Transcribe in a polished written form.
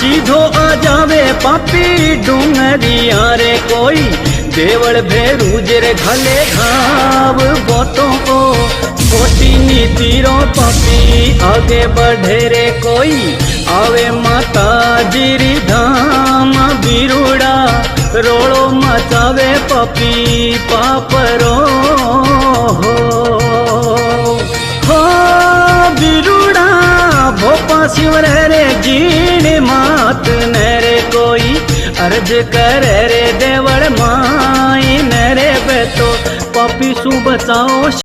सीधो आ जावे पापी डूंगरिया रे कोई देवल भेरूज रे घले घाव बोतो को खोटी नीति रो पापी आगे बढ़े रे कोई आवे माता जीरी धाम बिरुड़ा रोड़ो मचावे पापी पापरो हो बिरुड़ा भोपा शिवर रे जीण मात नरे कोई अर्ज करे रे देवड़ माई नरे बेतो पापी सु बचाओ।